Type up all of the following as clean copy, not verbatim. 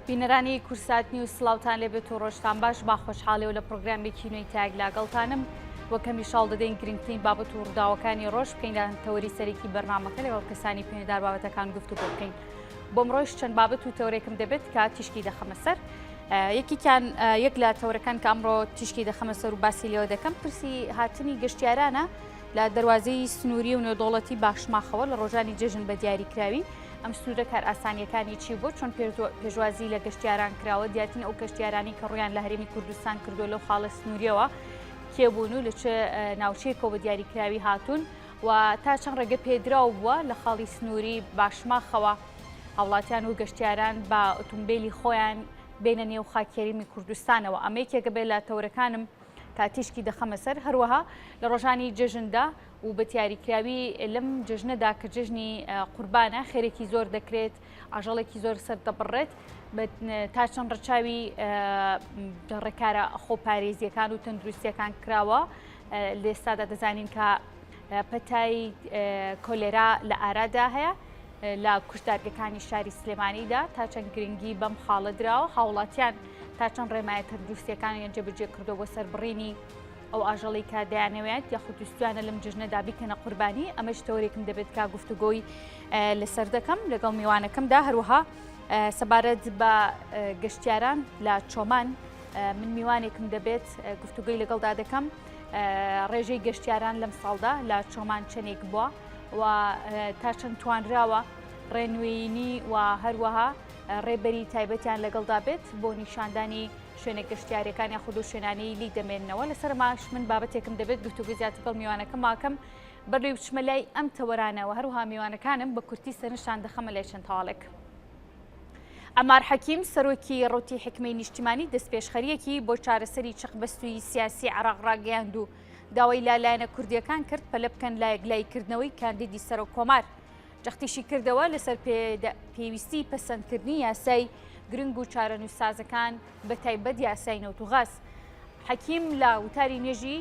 بینەرانی کورساتنی و سڵاوتان لێبێت و ڕۆژتان باش با خۆشحاڵێەوە لە پرۆگرامێکی نوێی تاگ لاگەڵتانم وەکەمی شاڵ دەدەین گرنگترین بابەت و ڕووداوەکانی ڕۆژ بکەین تەوەری سەرێکی بەرنامەکە لەگەڵ کەسانی پێنەدار بابەتەکان گفتوگۆ بکەین. بۆم ڕۆژ چەند بابەت و تەورێکم دەبێت کە تیشکی دەخەمە سەر. یەکیان یەک لە تەورەکان کە ئەمڕۆ تیشکی دەخەمە سەر و باسی لێوە دەکەم پرسی هاتنی گەشتیارانە لە دەواازەی سنووری و نێودوڵەتی باشماخەوە لە ڕۆژانی جێژن بە دیاریکراوی. ئەم سنوورە کار ئاسانیەکانی چی بۆ چۆن پێشوازی لە گەشتیاران کراوە دیاتین ئەو گەشتیارانی کە ڕویان لە هەرێمی کوردستان کردو لەو خاڵە سنووریەوە کێبوون و لە چه ناوچەیەکەوە بە دیاریکراوی هاتوون و تا چەند ڕێگە پێدراو بووە لە خاڵی سنووری باشماخەوە هاوڵاتیان و گەشتیاران بە ئۆتۆمبیلی خۆیان بینە نێو خاکێریمی کوردستانەوە. ئەمەیەکێکە بێت لە تەورەکانم تا تیشکی دەخەمە سەر هەروەها لە ڕۆژانی جێژندا و بە دیاریکراوی لەم جژنەدا کە جژنی قوربانە خێرێکی زۆر دەکرێت ئاژەڵێکی زۆر سەر دەبڕێت تا چەند ڕەچاوی ڕێکارە خۆپارێزیەکان و تەندروستیەکان کراوە. لێستادا دەزانین کە پەتای کۆلێرا لە ئارادا هەیە لە کوشتارگەکانی شاری سلێمانیدا تا چەند گرنگی بەم خاڵە دراوە هاوڵاتیان تا چەند ڕێمایە تەندروستیەکان جێبەجێ کردو بۆ سەربڕینی ئەو ئاژەڵی کە دەیانەوێت یاخود دوستوانە لەم جژنەدا بیکەنە قوربانی. ئەمەش تەورێکم دەبێت کا گفتوگۆی لەسەر دەکەم لەگەڵ میوانەکەمدا. هەروەها سەبارەت بە گەشتیاران لە چۆمان من میوانێکم دەبێت گفتوگۆی لەگەڵدا دەکەم ڕێژەی گەشتیاران لەم ساڵدا لە چۆمان چەندێک بووە و تا چەند توانراوە ڕێنوێنی و هەروەها ڕێبەری تایبەتیان لەگەڵدا بێت بۆ نیشاندانی شوێنە گەشتیارەکان یاخود و شوێنانەی لی دەمێننەوە. لەسەر ماش من بابەتێکم دەبێت گفتوگوی زیاتر لەگەڵ میوانەکەم ماکەم بەروی بچمە لای ئەم تەوەرانەوە هەروها میوانەکانم بە کورتی سەرنجتان دەخەمە لای چەند تاڵێک. ئەمار حەکیم سەرۆکی ڕوتی حکمەی نیشتیمانی دەستپێشخەریەکی بۆ چارەسەری چەقبەستوی سیاسی عێراق ڕاگەیاند و داوای لالایەنە کوردیەکان کرد پەلە بکەن لایەکلایکردنەوەی کاندیدی سەرۆک کۆمار. جەختیشی کردەوە لەسەر پێویستی پەسەندکردنی یاسای گرنگ و چارەنووسسازەکان بە تایبەت یاسای نەوت و غاز. حەکیم لە وتاری نوێژی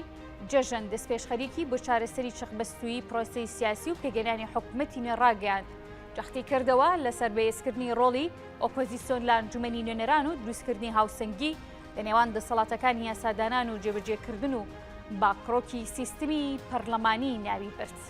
جەژن دەستپێشخەریەکی بۆ چارەسەری چەقبەستویی پرۆسەی سیاسی و پێگەیاندنی حکوومەتی نوێ ڕاگەیاند. جەختی کردەوە لەسەر بەهێزکردنی ڕۆڵی ئۆپۆزیسیۆن لە ئەنجومەنی نوێنەران و دروستکردنی هاوسەنگی لە نێوان دەسەڵاتەکانی یاسادانان و جێبەجێکردن و باکڕۆکی سیستمی پەرلەمانی ناوی برد.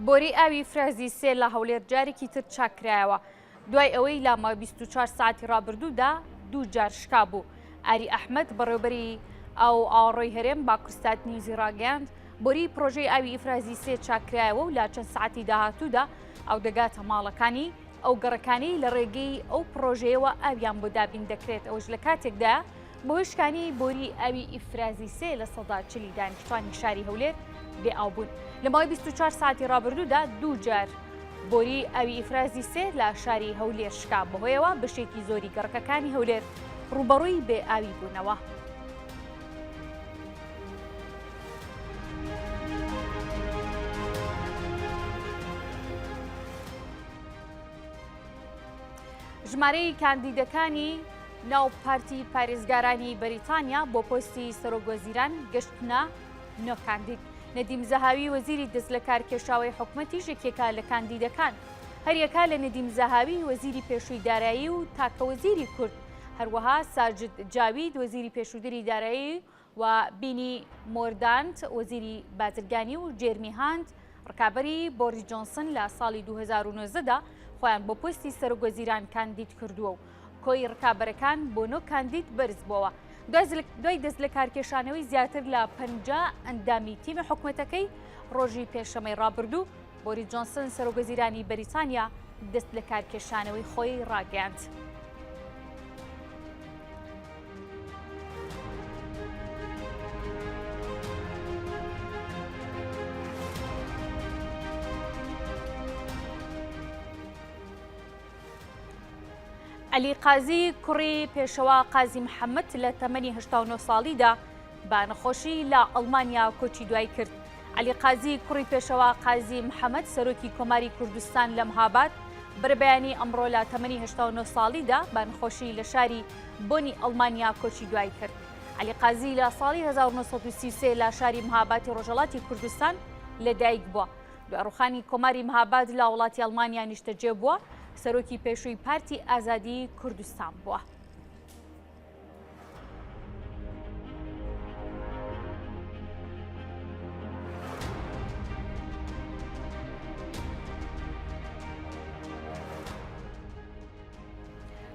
بۆری ئاوی فرازی سێ لە هەولێر جارێکی تر چاکرایەوە دوای ئەوەی لە ماوەی 24 ساعتی ڕابردوودا دوو جار شکا بوو. ئاری ئەحمەد بەڕێوەبەری ئەو ئاوەڕۆی هەرێم با کورسات نیوزی ڕاگەیاند بۆری پرۆژەی ئاوی ئیفرازی سێ چاکرایەوە و لە چەند ساعتی داهاتوودا ئەو دەگاتە ماڵەکانی ئەو گەڕەکانی لە ڕێگەی ئەو پرۆژەیەوە ئاویان بۆ دابین دەکرێت. ئەوش لە کاتێکدا بەهۆشکانی بۆری ئاوی ئیفرازی سێ لە سەدا 40 دانیشتوانی شاری هەولێر بێ ئاو بوون. لە ماوەی 24 ساعتی ڕابردوودا دوو جار بۆری ئاوی ئیفرازی سێ لە شاری هەولێر شکا بەهۆیەوە بەشێکی زۆری گەڕەکەکانی هەولێر ڕوبەڕووی بێ ئاوی بوونەوە. ژمارەی کاندیدەکانی ناو پارتی پارێزگارانی بەریتانیا بۆ پۆستی سەرۆکوەزیران گەشتنە 9 کاندید. نەدیم زەهاوی وەزیری دەست لە کارکێشاوی حکوومەتی یەکێکە لە کاندیدەکان هەریەکە لە نەدیم زەهاوی وەزیری پێشووی دارایی و تاکە وەزیری کورد هەروەها ساجد جاوید وەزیری پێشوودری دارایی و بینی مۆردانت وەزیری بازرگانی و جێرمی هاند ڕکابەری بۆریس جۆنسن لە ساڵی 2019دا خۆیان بۆ پۆستی سەرۆکوەزیران کاندید کردووە و کۆی ڕکابەرەکان بۆ 9 کاندید بەرز بووە. دوای دەست لە کارکێشانەوەی زیاتر لە 50 ئەندامی تیمە حکوومەتەکەی ڕۆژی پێشەمەی ڕابردوو بۆریس جۆنسن سەرۆکوەزیرانی بەریتانیا دەست لە کارکێشانەوەی خۆی ڕاگەیاند. علی قازی کوڕی پێشەوە قازی محەممەد لە تەمەنی 89 ساڵیدا با نەخۆشی لە ئەڵمانیا کۆچی دوای کرد. علی قازی کوڕی پێشەوە قازی محەممەد سەرۆکی کۆماری کوردستان لە مەهاباد بەربەیانی ئەمڕۆ لە تەمەنی 89 ساڵیدا بە نەخۆشی لە شاری بۆنی ئەڵمانیا کۆچی دوای کرد. علی قازی لە ساڵی 1933 لە شاری مەهاباتی ڕۆژهەڵاتی کوردستان لەدایک بووە. دوێڕوخانی کۆماری مەهاباد لە وڵاتی ئەڵمانیا نیشتەجێ بووە، سەرۆکی پێشووی پارتی ئازادی کوردستان بووە.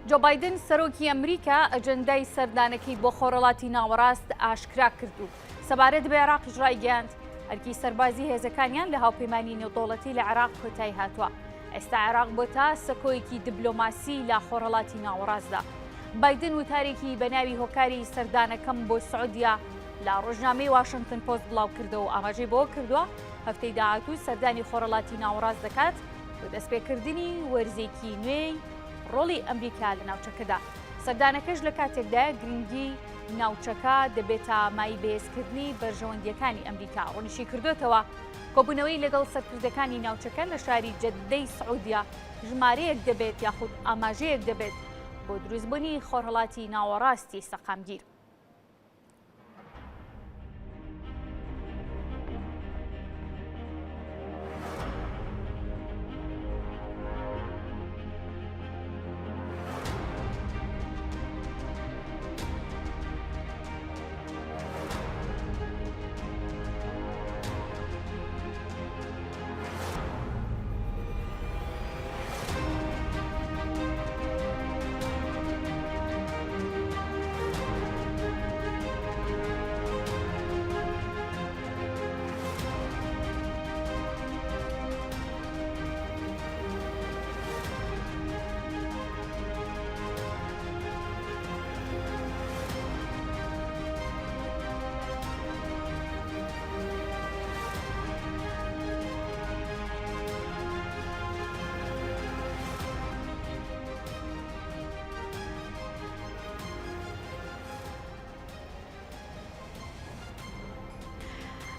جۆ بایدن سەرۆکی ئەمریکا ئەجەندای سەردانەکەی بۆ خۆرەڵاتی ناوەڕاست ئاشکرا کردو. سەبارەت بە عێراقیش ڕایگەیاند هەرکی سەربازی هێزەکانیان لە هاوپەیمانی نێودەوڵەتی لە عێراق کۆتایی هاتووە. ئێستا عێراق بۆتە سەکۆیەکی دیبلۆماسی لە خۆرەڵاتی ناوەڕاستدا. بایدن وتارێکی بە ناوی هۆکاری سەردانەکەم بۆ سعودیا لە ڕۆژنامەی واشنگتن پۆست بڵاو کردەوە و ئاماژەی بۆ کردووە هەفتەی داهاتوو سەردانی خۆرەڵاتی ناوەڕاست دەکات بۆ دەستپێکردنی وەرزێکی نوێی ڕۆڵی ئەمریکا لە ناوچەکەدا. سەردانەکەش لە کاتێکدا گرنگی ناوچەکە دەبێتە مای بەهێزکردنی بەرژەوەندیەکانی ئەمریکا. ڕۆنیشی کردوێتەوە کۆبوونەوەی لەگەڵ سەرکردەکانی ناوچەکە لە شاری جەددەی سعودیا ژمارەیەک دەبێت یاخود ئاماژەیەک دەبێت بۆ دروستبوونی خۆرهەڵاتی ناوەڕاستی سەقامگیر.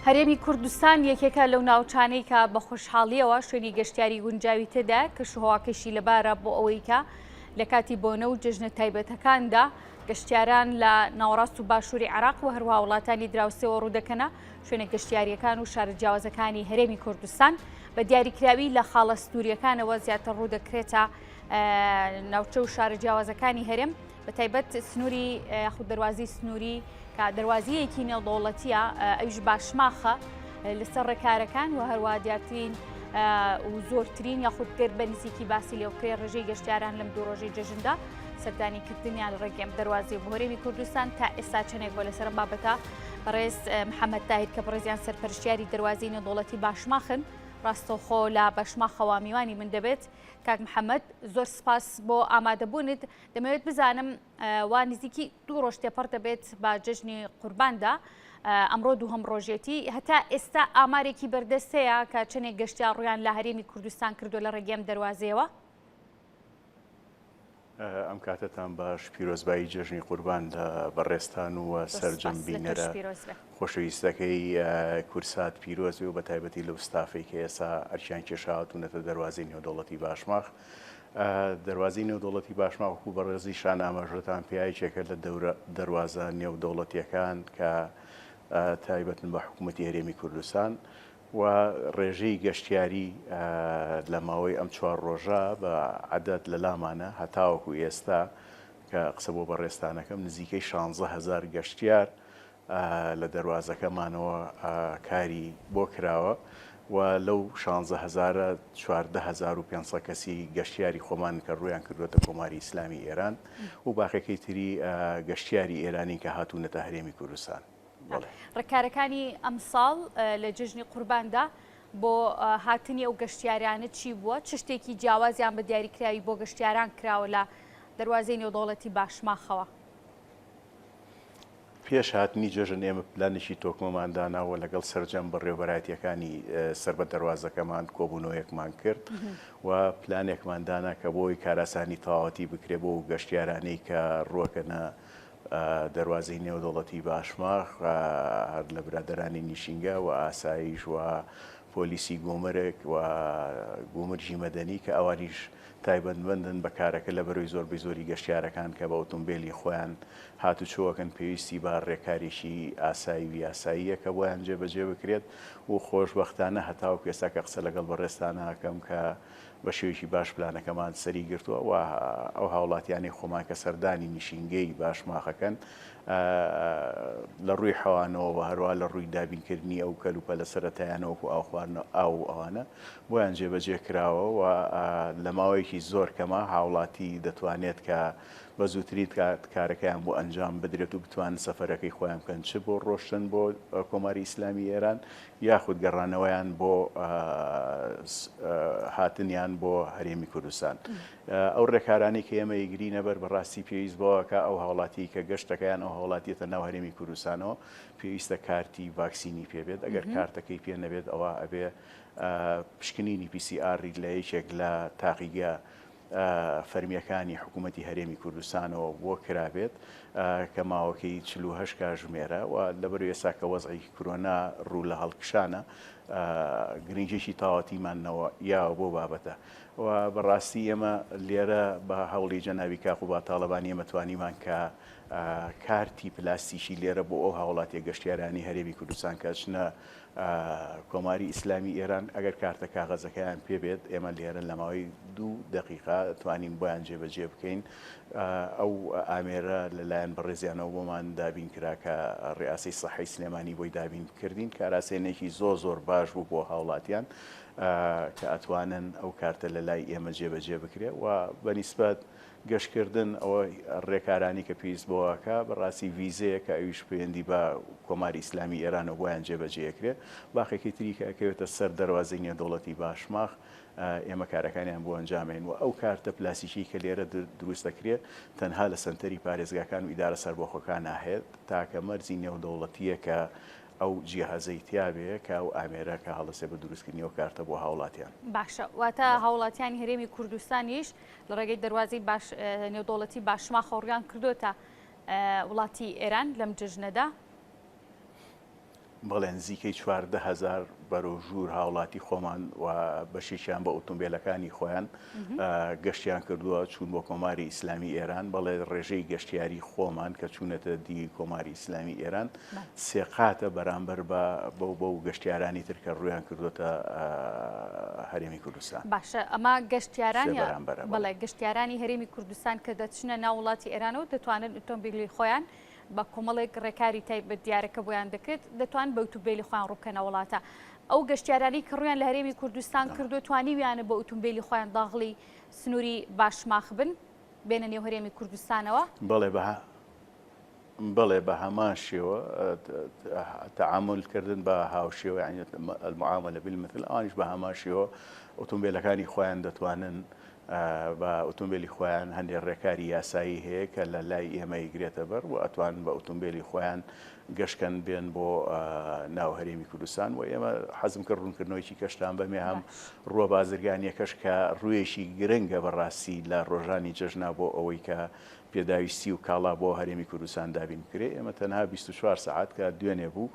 هەرێمی کوردستان یەکێکە لەو ناوچانەی کە بە خۆشحاڵیەوە شوێنی گەشتیاری گونجاوی تێدا کە شوهواکەشی لەبارە بۆ ئەوەی کە لە کاتی بۆنە و جژنە تایبەتەکاندا گەشتیاران لە ناوەڕاست و باشووری عێراق و هەروە وڵاتانی دراوسێەوە ڕوودەکەنە شوێنە گەشتیاریەکان و شارە جیاوازەکانی هەرێمی کوردستان بە دیاریکراوی لە خاڵە سنووریەکانەوە زیاتر ڕوودەکرێتە ناوچە و شارە جیاوازەکانی هەرێم بە تایبەت سنووری یاخود دەواازی سنووری کە دەواازیەکی نێودەوڵەتیە ئەویش باشماخە لەسەر ڕێکارەکان و هەروە دیارترین و زۆرترین یاخود کرد بە نزیکی باسی لێوکرێ ڕێژەی گەشتیاران لەم دوو ڕۆژەی جەژندا سەردانیکردنیان لە ڕێگەم دەواازی بۆ هەرێمی کوردستان تا ئێستا چەندێک بۆ لەسەر بابەتە بەڕێز محەممەد تاهیر کە بەڕێزیان سەرپەرشتیاری دەواازی نێودەوڵەتی باشماخن ڕاستەوخۆ لە بەشماخەوە میوانی من دەبێت کاک محەممەد زۆر سپاس بۆ ئامادەبوونت دەمەوێت بزانم وا نزیکی دوو ڕۆژ تێپەر دەبێت بە جەژنی قورباندا ئەمڕۆ دووهەم ڕۆژێتی هەتا ئێستا ئامارێکی بەردەستەیە کە چەندێک گەشتیار ڕویان لە هەرێمی کوردستان کردو لە ڕێگەم دەواازەوە. ئەم کاتتان باش پیرۆزبایی جەژنی قوربان لە بەڕێستان و سەرجەمبینەرە خۆشەویستەکەی کورسات پیرۆزی و بە تایبەتی لەو ستافەی کە ئێستا ئەرچیان کێشاوتونەتە دەواازی نێودەوڵەتی باشماخ. دەواازی نێودەوڵەتی باشماخ و بەڕێزی شان ئاماژەتان پیاوێکێکە لە دەواازە نێودەوڵەتیەکان کە تایبەتن بە حکوومەتی هەرێمی کوردستان و ڕێژەی گەشتیاری لە ماوەی ئەم 4 ڕۆژە بە عەدەد لە لامانە هەتاوەکو ئێستا کە قسە بۆ بەڕێستانەکەم نزیکەی 16,000 گەشتیار لە دەواازەکەمانەوە کاری بۆ کراوە و لەو 16,000 14,500 کەسی گەشتیاری خۆمان کە ڕویان کردوێتە کۆماری ئیسلامی ئێران و باقیەکەی تری گەشتیاری ئێرانی کە هاتوونەتە هەرێمی کوردستان. ڕێکارەکانی ئەم ساڵ لە جژنی قورباندا بۆ هاتنی ئەو گەشتیارانە چی بووە؟ چ شتێکی جیاوازیان بە دیاریکراوی بۆ گەشتیاران کراوە لە دەواازەی نێودەوڵەتی باشماخەوە؟ پێش هاتنی جەژن ئێمە پلانێکی تۆکمەمانداناوە لەگەڵ سەرجەم بەڕێوەبەرایەتیەکانی سەربەت دەواازەکەمان کۆبوونەوەیەکمان کرد و پلانێکماندانا کە بۆی کاراسانی تەواوەتی بکرێ بۆ گەشتیارانەی کە ڕوەکەنە دەواازەی نێودوڵەتی باشماخ هەر لە برادرانی نیشینگە و ئاسایش و پۆلیسی گۆمەرێک و گۆمەرجی مەدەنی کە ئەوانیش تایبەتمەندن بە کارەکە لە بەرەوەی زۆربەی زۆری گەشتیارەکان کە بە ئۆتۆمبیلی خۆیان هاتوچۆوەکەن پێویستی بە ڕێکاریشی ئاسایی یاساییە کە بۆیان جێبەجێ بکرێت و خۆشبەختانە هەتاو پێستا کە قسە لەگەڵ بەڕێستانەکەم کە بە شێوەیەکی باش پلانەکەمان سەری گرتووە و ئەو هاوڵاتیانی خۆمان کە سەردانی نیشینگەی باشماخەکەن لە ڕووی حەوانەوە و هەروە لە ڕووی دابینکردنی ئەو کەلوپە لە سەرەتایانەوەکو ئاو خواردنەوە ئاو ئەوانە بۆیان جێبەجێ کراوە و لە ماوەیەکی زۆر کەمە هاوڵاتی دەتوانێت کە بە زووتری کارەکەیان بۆ ئەنجام بدرێت و بتوان سەفەرەکەی خۆیان بکەن چ بۆ ڕۆشتن بۆ کۆماری ئیسلامی ئێران یاخود گەڕانەوەیان بۆ هاتنیان بۆ هەرێمی کوردستان. ئەو ڕێکارانی کە ئێمە یگرینە بەر بەڕاستی پێویست بەوە کە ئەو هاوڵاتی کە گەشتەکەیان ئەو هاوڵاتیەتە ناو هەرێمی کوردستانەوە پێویستە کارتی ڤاکسینی پێبێت ئەگەر کارتەکەی پێ نەبێت ئەوە ئەبێ پشکنینی PCR لە یەکێک لە تاقیگە فەرمیەکانی حکوومەتی هەرێمی کوردستانەوە بۆ کرابێت کە ماوەکەی 48 کاتژمێرە و لەبەر ئێستا کە وەزعی کۆرۆنا ڕوو لە هەڵکشانە گرنگجێکی تاوەتیمانەوە یاوە بۆ بابەتە و بەڕاستی ئێمە لێرە بە هەوڵی جەناوی کاخوبا تاڵەبانی ئێمە توانیمان کە کارتی پلاستیکی لێرە بۆ ئەو هاوڵاتیە گەشتیارانی هەرێمی کوردستان کە چنە کۆماری ئیسلامی ئێران ئەگەر کارتە کاغەزەکەیان پێبێت ئێمە لێرە لە ماوەی 2 دقیقا توانین بۆیان جێبەجێ بکەین ئەو ئامێرە لەلایەن بەڕێزیانەوە بۆمان دابین کرا کە ڕێاسی سەحەی سلێمانی بۆی دابین کردین کاراسێنێکی زۆر باش بوو بۆ هاوڵاتیان کە ئەتوانن ئەو کارتە لە لای ئێمە جێبەجێ بکرێت و بەنیسبەت گەشتکردن ئەوە ڕێکارانی کە پێویست بۆواکە بەڕاستی ڤیزەیە کە ئەویش پەیوەندی بە کۆماری ئیسلامی ئێرانەوە بۆیان جێبەجێکرێت باقێکی تری کە ئەکەوێتە سەر دەواازەی نێودەوڵەتی باشماخ ئێمە کارەکانیان بۆ ئەنجامێن و ئەو کارتە پلاسیکی کە لێرە دروست دەکرێت تەنها لە سنتەری پارێزگاکان و ئیدارە سەربەخۆکان ناهێت تاکە مەرجی نێودەوڵەتیە کە ئەو جیهازەی تیاابێ کە ئەو ئامێرە کە هەڵەسێ بە دروستکردنیەوە کارتە بۆ هاوڵاتیان باشە واتە هاوڵاتیانی هەرێمی کوردستانیش لە ڕێگەی دەواازەی نێودەوڵەتی باشماخ خۆڕیان کردوتە وڵاتی ئێران لەم جژنەدا بەڵێ نزیکەی 14,000 بەرەو ژوور هاوڵاتی خۆمان و بەشێکیان بە ئۆتۆمبیلەکانی خۆیان گەشتیان کردووە چوون بۆ کۆماری ئیسلامی ئێران بەڵێ ڕێژەی گەشتیاری خۆمان کە چوونەتە دی کۆماری ئیسلامی ئێران سێقاتە بەرامبەر بە گەشتیارانی ترکە ڕویان کردوتە هەرێمی کوردستان. باشە ئەمە گەشتیارانی بەڵێ گەشتیارانی هەرێمی کوردستان کە دەچنە ناو وڵاتی ئێرانەوە دەتوانن ئۆتۆمبیلی خۆیان بە کۆمەڵێک ڕێکاری تایبەت دیارەکە بۆیان دەکرێت دەتوان بە ئۆتۆمبیلی خۆیان ڕووکەنە وڵاتە ئەو گەشتیارانی کە ڕویان لە هەرێمی کوردستان کردو توانیویانە بە ئۆتۆمبیلی خۆیان داغڵی سنووری باشماخ بن بێنە نێو هەرێمی کوردستانەوە بەڵێ بە هەمان شێوە تەعاملکردن بە هاوشێوە المعاملە بالمثل ئەوانیش بە هەمان شێوە ئۆتۆمبیلەکانی خۆیان دەتوانن بە ئۆتۆمبیلی خۆیان هەندێک ڕێکاری یاسایی هەیە کە لە لای ئێمە یگرێتە بەر و ئەتوان بە ئۆتۆمبیلی خۆیان گەشتکەن بێن بۆ ناو هەرێمی کوردستان و ئێمە حەزم کرد ڕوونکردنەوەیکی کەشتان بەمێ هەم ڕووە بازرگانیەکەش کە ڕوویەکی گرنگە بەڕاستی لە ڕۆژانی جەژنا بۆ ئەوەی کە پێداویستی و کاڵا بۆ هەرێمی کوردستان دابین کرێ ئێمە تەنها 24 ساعت کە دوێنێ بوو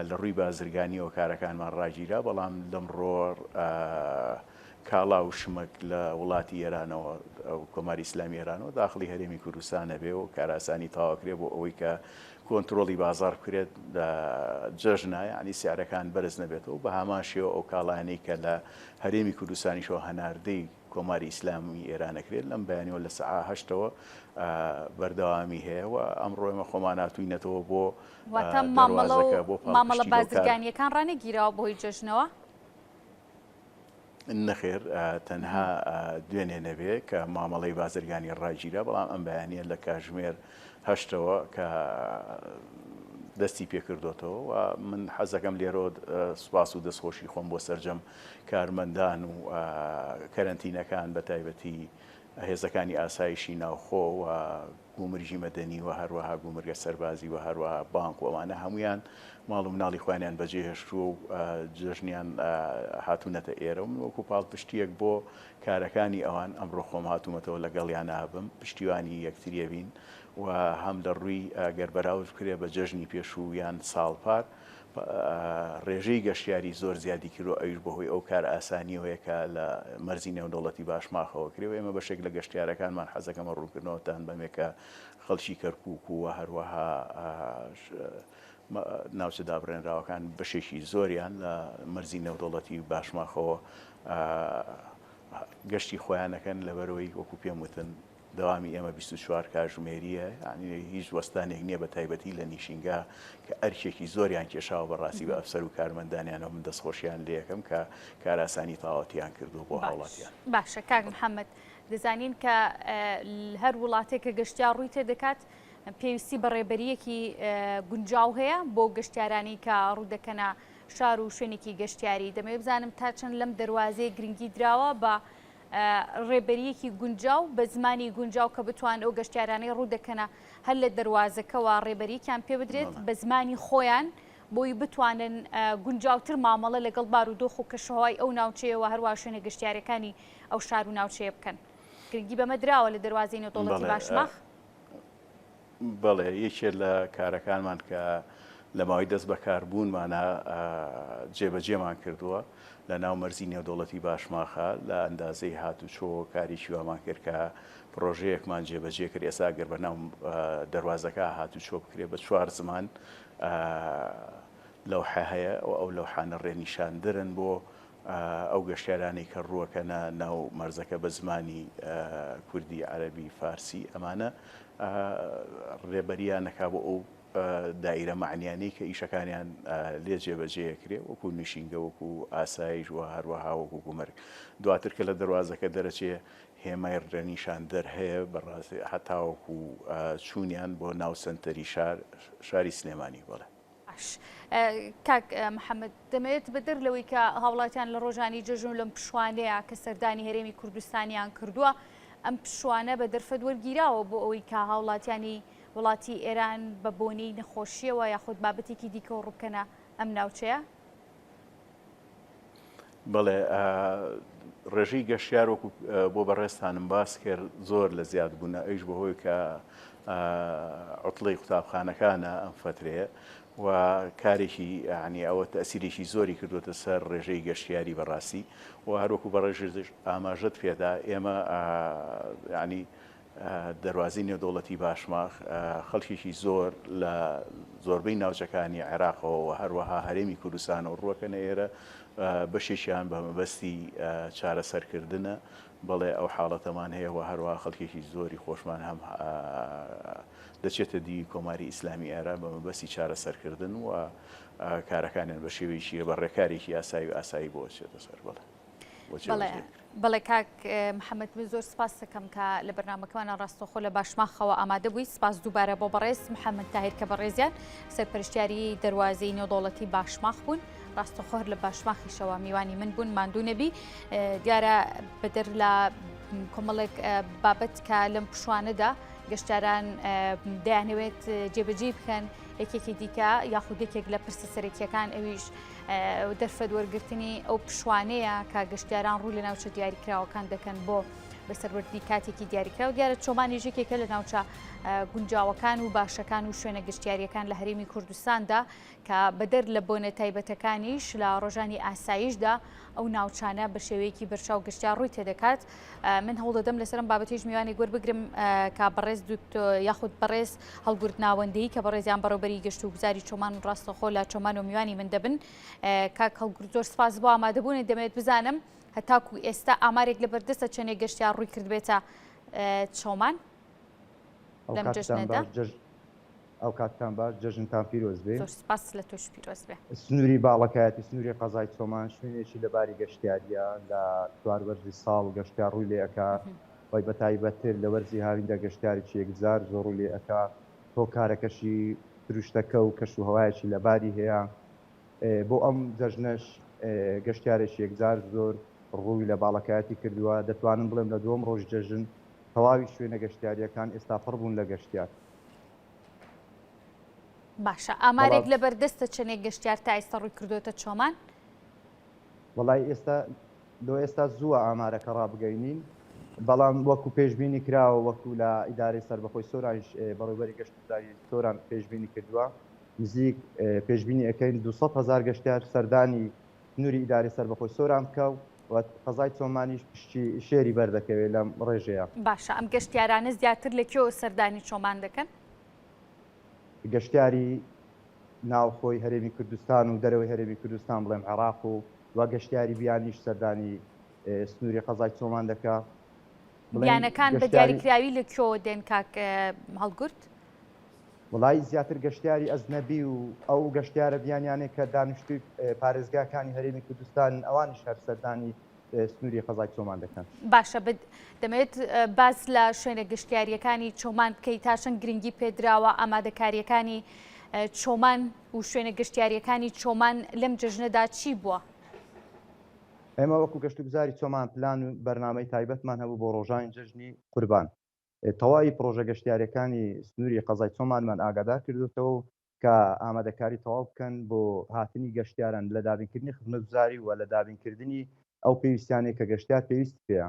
لە ڕووی بازرگانیەوە کارەکانمان ڕاگیرا بەڵام لەمڕۆ کاڵا و شمەک لە وڵاتی ئێرانەوە کۆماری ئیسلامی ئێرانەوە داخلی هەرێمی کوردستانە بێ و کاراسانی تاواکرێ بۆ ئەوەی کە کۆنتترۆلی بازار بکرێت لە جەژنای ینی سیارەکان بەرز نەبێتەوە بە هەمان شێوە ئەو کاڵانەی کە لە هەرێمی کوردستانیشەوە هەناردەی کۆماری ئیسلامی ئێرانەکرێت لەم بەیانەوە لە سەعا 8ەوە بەردەوامی هەیە و ئەمڕۆ ئێمە خۆمان هاتووینەتەوە بۆ مامەڵە بازرگانیەکان ڕانەگیرەوە بۆی جەژنەوە نەخێر تەنها دوێنێ نەبێ کە مامەڵەی بازرگانی ڕاگیرە بەڵام ئەم بەیانە لە کاژمێر 8ەوە کە دەستی پێکردوتەوە و من حەزەکەم لێرۆ سوپاس و دەستخۆشی خۆم بۆ سەرجەم کارمەندان و کەرەنتینەکان بە تایبەتی هێزەکانی ئاسایشی ناوخۆ و بوومرژی مەدەنی و هەروەها بوومرگە سەربازی و هەروەها بانک وەوانە هەمویان ماڵ و مناڵی خوانیان بەجێهێشتووە و جژنیان هاتوونەتە ئێرە و من وەکو پاڵپشتیەک بۆ کارەکانی ئەوان ئەمڕۆ خۆم هاتوومەتەوە لەگەڵیان نابم پشتیوانی یەکتریە بین و هەم لە ڕووی گەربەراوز بکرێ بە جەژنی پێشوو یان ساڵپار ڕێژەی گەشتیاری زۆر زیادی کرۆ ئەوش بەهۆی ئەو کار ئاسانیەوەیە کە لە مەرزی نێودەوڵەتی باشماخەوە کرێ و ئێمە بەشێک لە گەشتیارەکانمان حەزەکەمە ڕوونکردنەوەتان بەمێکە خەڵکی کەرکووک و هەروەها ناوچە دابڕێنراوەکان بەشێکی زۆریان لە مەرزی نێودەوڵەتی باشماخەوە گەشتی خۆیانەکەن لەبەرەوەی وەکو پێم وتن دەوامی ئێمە 24 کاتژمێریە یعنی هیچ وەستانێک نییە بە تایبەتی لە نیشینگا کە ئەرکێکی زۆریان کێشاوە بەڕاستی بە ئەفسەر و کارمەندانیانەوە من دەستخۆشیان لێ یەکەم کە کاراسانی تاوەتیان کردو بۆ هاوڵاتیان. باشە کاک محەممەد دەزانین کە هەر وڵاتێکە گەشتیار ڕووی تێدەکات پێویستی بە ڕێبەریەکی گونجاو هەیە بۆ گەشتیارانی کە ڕوودەکەنە شار و شوێنێکی گەشتیاری دەمەوێت بزانم تا چەند لەم دەواازەیە گرنگی دراوە بە ڕێبەریەکی گونجاو بە زمانی گونجاو کە بتوان ئەو گەشتیارانەی ڕوودەکەنە هەر لە دەواازەکەەوە ڕێبەریەکیان پێ بدرێت بە زمانی خۆیان بۆی بتوانن گونجاوتر مامەڵە لەگەڵ بارودۆخ و کەشەوەی ئەو ناوچەیەوە هەروە شوێنە گەشتیارەکانی ئەو شار و ناوچەیە بکەن گرنگی بەمە دراوە لە دەواازەی نێودەوڵەتی باشماخ. بەڵێ یەکێک لە کارەکانمان کە لە ماوەی دەست بەکاربوونمانە جێبەجێمان کردووە لە ناو مەرزی نێودەوڵەتی باشماخە لە ئەندازەی هاتوچۆ کاریی وامان کرد کە پرۆژەیەکمان جێبەجێ کرد ئێستا گەر بە ناو دەواازەکە هاتوچۆ بکرێ بە 4 زمان لەوحە هەیە و ئەو لەوحانە ڕێنیشاندرن بۆ ئەو گەشتیارانی کە ڕووەکەنە ناو مەرزەکە بە زمانی کوردی عەرەبی فارسی ئەمانە ڕێبەریانەکا بۆ ئەو دایرە معنیانەی کە ئیشەکانیان لێ جێبەجێکرێ وەکو نشینگە وەکو ئاسایش و هەروەها وەکو گومەرگ دواتر کە لە دەواازەکە دەرەچێ هێمای ڕێنیشاندەر هەیە بەڕاستی هەتاوەکو چوونیان بۆ ناو سنتەری شاری سلێمانی بڵێ. کاک محەممەد دەمەوێت بەدەر لەوەی کە هاوڵاتیان لە ڕۆژانی جەژن لەم پشوانەیە کە سەردانی هەرێمی کوردستانیان کردووە ئەم پشوانە بە دەرفەت وەرگیراوە بۆ ئەوەی کە هاوڵاتیانی وڵاتی ئێران بە بۆنەی نەخۆشیەوە یاخود بابەتێکی دیکە و ڕووبکەنە ئەم ناوچەیە؟ بەڵێ ڕێژەی گەشتیار وەکو بۆ بەڕێستانم باس کرد زۆر لە زیاد بوونە ئەوش بەهۆی کە عوتڵەی قوتابخانەکانە ئەم فترەیە و کارێکی ینی ئەوە تەسیرێکی زۆری کردوتە سەر ڕێژەی گەشتیاری بەڕاستی و هەروەکو بە ڕێژش ئاماژەت پێدا ئێمە ینی دەواازەی نێودەوڵەتی باشماخ خەڵکێکی زۆر لە زۆربەی ناوچەکانی عێراقەوە و هەروەها هەرێمی کوردستان و ڕووەکەنە ئێرە بەشێکیان بە مەبەستی چارەسەرکردنە بەڵێ ئەو حاڵەتەمان هەیە و هەروەها خەڵکێکی زۆری خۆشمان هەم دەچێتە دی کۆماری ئیسلامی ئێران بە مەبەستی چارەسەرکردن و کارەکانیان بە شێوەیەکی بە ڕێکارێکی ئاسایی و ئاسایی بۆ چێتە سەر بڵێ. بەڵێ کاک محەممەد من زۆر سپاس دەکەم کە لە بەرنامەکەمانە ڕاستەخۆ لە باشماخەوە ئامادە بووی سپاس دووبارە بۆ بەڕێز محەممەد تاهیر کە بەڕێزیان سەرپەرشتیاری دەواازەی نێودەوڵەتی باشماخ بوون ڕاستەخۆر لە باشماخیشەوە میوانی من بوون ماندوو نەبی دیارە بەدەر لە کۆمەڵێک بابەت کە لەم پشوانەدا گەشتیاران دەیانەوێت جێبەجێ بکەن یەکێکی دیکە یاخود یەکێک لە پرسە سەرەکیەکان ئەویش دەرفەت وەرگرتنی ئەو پشوانەیە کە گەشتیاران ڕوو لە ناوچە دیاریکراوەکان دەکەن بۆ بەسەروەردی کاتێکی دیاریکرا و دیارە چۆمانی ژێکێکە لە ناوچە گونجاوەکان و باشەکان و شوێنە گەشتیاریەکان لە هەرێمی کوردستاندا کە بەدەر لە بۆنە تایبەتەکانیش لە ڕۆژانی ئاسایشدا ئەو ناوچانە بە شێوەیەکی بەرچاو گەشتیار ڕووی تێدەکات. من هەوڵ دەدەم لەسەرم بابەتیش میوانی گوەربگرم کە بەڕێز یاخود بەڕێز هەڵگورتناوەندەی کە بەڕێزیان بەڕێوەبەری گەشت و گوزاری چۆمان و ڕاستەخۆ لە چۆمان و میوانی من دەبن کاک هەڵگورت زۆر سپاس بۆ ئامادەبوون دەمەوێت بزانم هەتاکو ئێستا ئامارێک لە بەردەستە چەندێک گەشتیار ڕووی کردبێتە چۆمان لەم جەژنەدا. ئەو کاتتان باش جەژنتان پیرۆز بێ. سپاس لە تۆش پیرۆز بێ. سنووری باڵەکایەتی سنووری قەزای چۆمان شوێنێکی لەباری گەشتیاریە لە چواربەرزی ساڵ گەشتیار ڕووی لێ ئەکا وای بە تایبەتتر لە وەرزی هاویندا گەشتیارێکی یەکجار زۆر ڕوو لێ ئەکا تۆ کارەکەشی دروشتەکە و کەش و هەوایەکی لەباری هەیە بۆ ئەم جەژنەش گەشتیارێکی یەکجار زۆر ڕووی لە باڵەکایەتی کردووە دەتوانم بڵێم لە دووەم ڕۆژ جەژن تەواوی شوێنە گەشتیاریەکان ئێستا پڕ بوون لە گەشتیار. باشە ئامارێک لە بەردەستە چەندێک گەشتیار تا ئێستا ڕووی کردوتە چۆمان؟ وەڵای ئێستا زووە ئامارەکە ڕابگەینین، بەڵام وەکو پێشببینی کراوە وەکو لە ئیدارەی سەربەخۆی سۆرانش بەڕێوەبەری گەشتداری سۆران پێشببینی کردووە، نزیک پێشببینی ئەەکەین 200,000 گەشتیار سەردانی سنووری ئیداری سەربەخۆی سۆران بکە و قەزای چۆمانیش پشتی شێری بەردەکەوێت لەم ڕێژەیە. باشە ئەم گەشتیارانە زیاتر لەکوێوە سەردانی چۆمان دەکەن؟ گەشتیاری ناوخۆی هەرێمی کوردستان و دەرەوەی هەرێمی کوردستان بڵێم عێراق و گەشتیاری بیانیش سەردانی سنووری قەزای چۆمان دەکا. بیانەکان بە دیاریکراوی لەکوێوە دێن کاک هەڵگورت؟ وڵی زیاتر گەشتیاری ئەزنەبی و ئەو گەشتیارە بیانیانێک کە دانیشتوی پارێزگاکانی هەرێمی کوردستان ئەوانیش هەر سەردانی سنووری قەزای چۆمان دەکەن. باشە دەمەوێت باز لە شوێنە گەشتیاریەکانی چۆمان بکەیت تا چەند گرنگی پێدراوە ئامادەکاریەکانی چۆمان و شوێنە گەشتیاریەکانی چۆمان لەم جەژنەدا چی بووە؟ ئێمە وەکو گەشتگوزاری چۆمان پلان و بەرنامەی تایبەتمان هەبوو بۆ ڕۆژانی جەژنی قوربان. تەواوی پرۆژە گەشتیارەکانی سنووری قەزای چۆمانمان ئاگادار کردوتەوە کە ئامادەکاری تەواو بکەن بۆ هاتنی گەشتیاران لە دابینکردنی خزمەتگوزاری و لە دابینکردنی ئەو پێویستیانێک کە گەشتیار پێویست پێە.